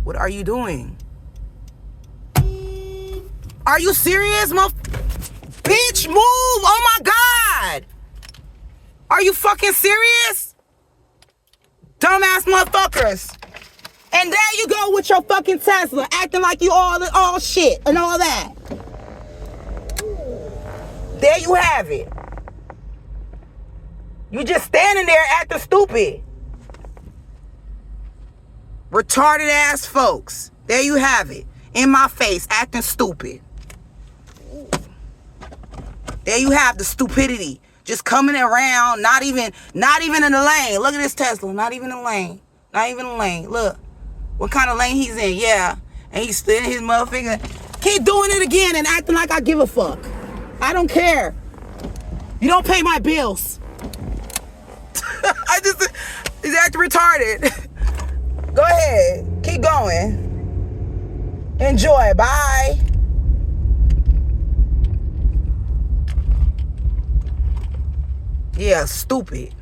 What are you doing? Are you serious, bitch, move! Oh my God! Are you fucking serious? Dumbass motherfuckers. And there you go with your fucking Tesla, acting like you all shit and all that. There you have it. You just standing there acting stupid. Retarded ass folks. There you have it. In my face, acting stupid. There you have the stupidity. Just coming around, not even in the lane. Look at this Tesla, not even in the lane. Not even in the lane. Look. What kind of lane he's in, yeah. And he's still in his motherfucker. Keep doing it again and acting like I give a fuck. I don't care. You don't pay my bills. He's acting retarded. Go ahead. Keep going. Enjoy. Bye. Yeah, stupid.